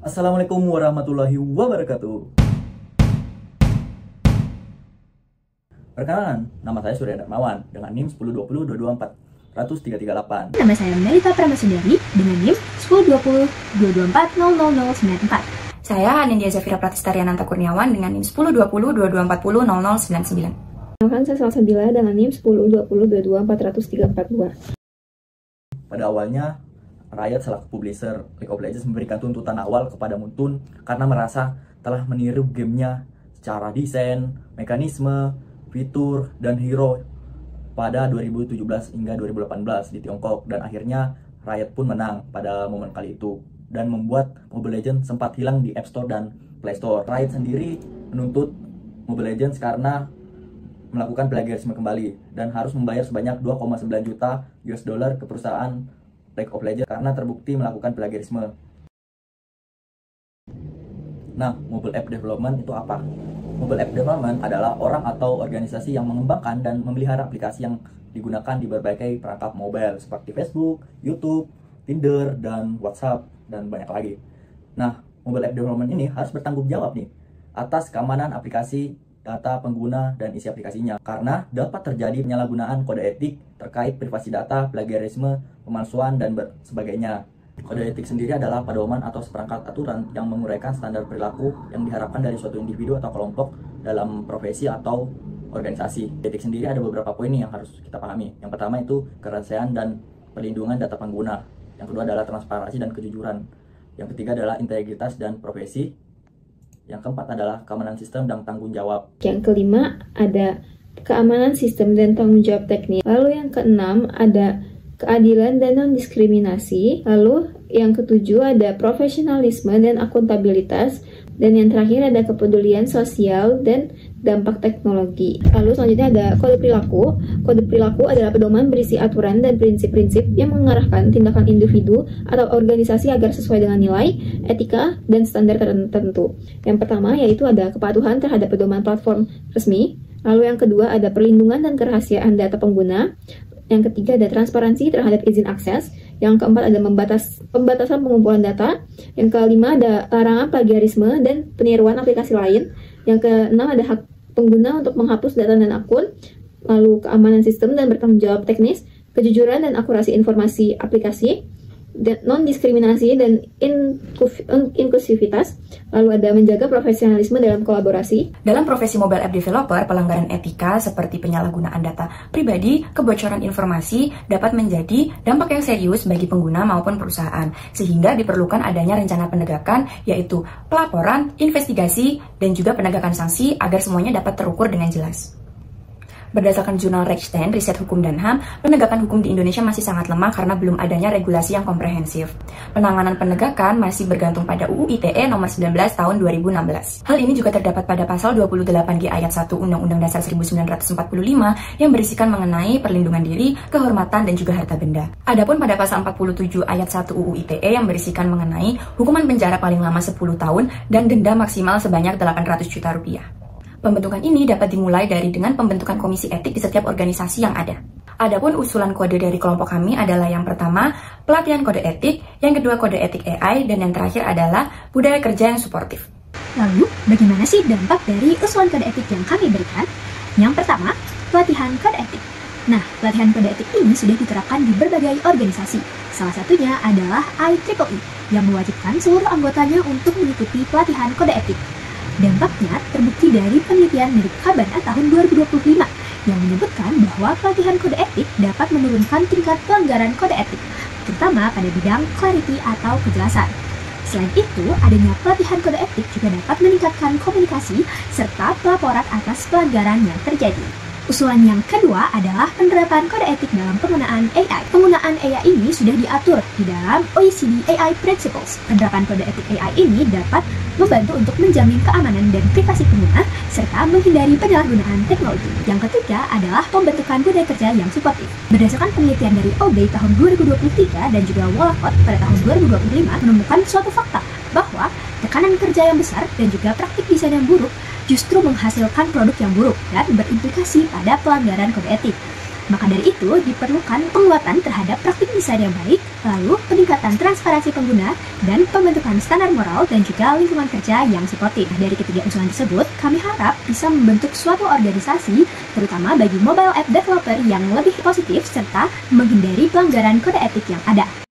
Assalamualaikum warahmatullahi wabarakatuh. Perkenalkan, nama saya Surya Darmawan dengan NIM 10202224 Nama saya Melita Pramasundari dengan NIM 102022400094. Saya Anindya Zafira Pratistariananta Kurniawan dengan NIM 102022400099. Kenalkan, saya Salsabila dengan NIM 102022243442. Pada awalnya, Riot selaku publisher League of Legends memberikan tuntutan awal kepada Muntun karena merasa telah meniru gamenya secara desain, mekanisme, fitur, dan hero pada 2017 hingga 2018 di Tiongkok, dan akhirnya Riot pun menang pada momen kali itu dan membuat Mobile Legends sempat hilang di App Store dan Play Store. Riot sendiri menuntut Mobile Legends karena melakukan plagiarisme kembali dan harus membayar sebanyak 2,9 juta US dollar ke perusahaan League of Legends karena terbukti melakukan plagiarisme. Nah, mobile app development itu apa? Mobile app development adalah orang atau organisasi yang mengembangkan dan memelihara aplikasi yang digunakan di berbagai perangkat mobile seperti Facebook, YouTube, Tinder, dan WhatsApp, dan banyak lagi. Nah, mobile app development ini harus bertanggung jawab nih atas keamanan aplikasi, data pengguna, dan isi aplikasinya, karena dapat terjadi penyalahgunaan kode etik terkait privasi data, plagiarisme, pemalsuan, dan sebagainya. Kode etik sendiri adalah pedoman atau seperangkat aturan yang menguraikan standar perilaku yang diharapkan dari suatu individu atau kelompok dalam profesi atau organisasi. Etik sendiri ada beberapa poin yang harus kita pahami. Yang pertama itu kerahasiaan dan perlindungan data pengguna. Yang kedua adalah transparansi dan kejujuran. Yang ketiga adalah integritas dan profesi. Yang keempat adalah keamanan sistem dan tanggung jawab. Yang kelima ada keamanan sistem dan tanggung jawab teknis. Lalu yang keenam ada keadilan dan non-diskriminasi. Lalu yang ketujuh ada profesionalisme dan akuntabilitas. Dan yang terakhir ada kepedulian sosial dan dampak teknologi. Lalu selanjutnya ada kode perilaku. Kode perilaku adalah pedoman berisi aturan dan prinsip-prinsip yang mengarahkan tindakan individu atau organisasi agar sesuai dengan nilai, etika, dan standar tertentu. Yang pertama yaitu ada kepatuhan terhadap pedoman platform resmi. Lalu yang kedua ada perlindungan dan kerahasiaan data pengguna. Yang ketiga ada transparansi terhadap izin akses. Yang keempat ada pembatasan pengumpulan data. Yang kelima ada larangan plagiarisme dan peniruan aplikasi lain. Yang keenam ada hak pengguna untuk menghapus data dan akun. Lalu keamanan sistem dan bertanggung jawab teknis, kejujuran dan akurasi informasi aplikasi, non-diskriminasi dan inklusivitas. Lalu ada menjaga profesionalisme dalam kolaborasi. Dalam profesi mobile app developer, pelanggaran etika seperti penyalahgunaan data pribadi, kebocoran informasi dapat menjadi dampak yang serius bagi pengguna maupun perusahaan, sehingga diperlukan adanya rencana penegakan, yaitu pelaporan, investigasi, dan juga penegakan sanksi agar semuanya dapat terukur dengan jelas. Berdasarkan jurnal Rechstein, Riset Hukum dan HAM, penegakan hukum di Indonesia masih sangat lemah karena belum adanya regulasi yang komprehensif. Penanganan penegakan masih bergantung pada UU ITE nomor 19 tahun 2016. Hal ini juga terdapat pada pasal 28G ayat 1 Undang-Undang Dasar 1945 yang berisikan mengenai perlindungan diri, kehormatan, dan juga harta benda. Adapun pada pasal 47 ayat 1 UU ITE yang berisikan mengenai hukuman penjara paling lama 10 tahun dan denda maksimal sebanyak 800 juta rupiah. Pembentukan ini dapat dimulai dengan pembentukan komisi etik di setiap organisasi yang ada. Adapun usulan kode dari kelompok kami adalah yang pertama, pelatihan kode etik, yang kedua kode etik AI, dan yang terakhir adalah budaya kerja yang suportif. Lalu, bagaimana sih dampak dari usulan kode etik yang kami berikan? Yang pertama, pelatihan kode etik. Nah, pelatihan kode etik ini sudah diterapkan di berbagai organisasi. Salah satunya adalah IEEE yang mewajibkan seluruh anggotanya untuk mengikuti pelatihan kode etik. Dampaknya terbukti dari penelitian milik Habana tahun 2025 yang menyebutkan bahwa pelatihan kode etik dapat menurunkan tingkat pelanggaran kode etik, terutama pada bidang clarity atau kejelasan. Selain itu, adanya pelatihan kode etik juga dapat meningkatkan komunikasi serta pelaporan atas pelanggaran yang terjadi. Usulan yang kedua adalah penerapan kode etik dalam penggunaan AI. Penggunaan AI ini sudah diatur di dalam OECD AI Principles. Penerapan kode etik AI ini dapat membantu untuk menjamin keamanan dan privasi pengguna, serta menghindari penyalahgunaan teknologi. Yang ketiga adalah pembentukan budaya kerja yang suportif. Berdasarkan penelitian dari OBEI tahun 2023 dan juga Wallacott pada tahun 2025 menemukan suatu fakta bahwa tekanan kerja yang besar dan juga praktik desain yang buruk justru menghasilkan produk yang buruk dan berimplikasi pada pelanggaran kode etik. Maka dari itu, diperlukan penguatan terhadap praktik desain yang baik, lalu peningkatan transparansi pengguna, dan pembentukan standar moral dan juga lingkungan kerja yang suportif. Dari ketiga usulan tersebut, kami harap bisa membentuk suatu organisasi, terutama bagi mobile app developer yang lebih positif serta menghindari pelanggaran kode etik yang ada.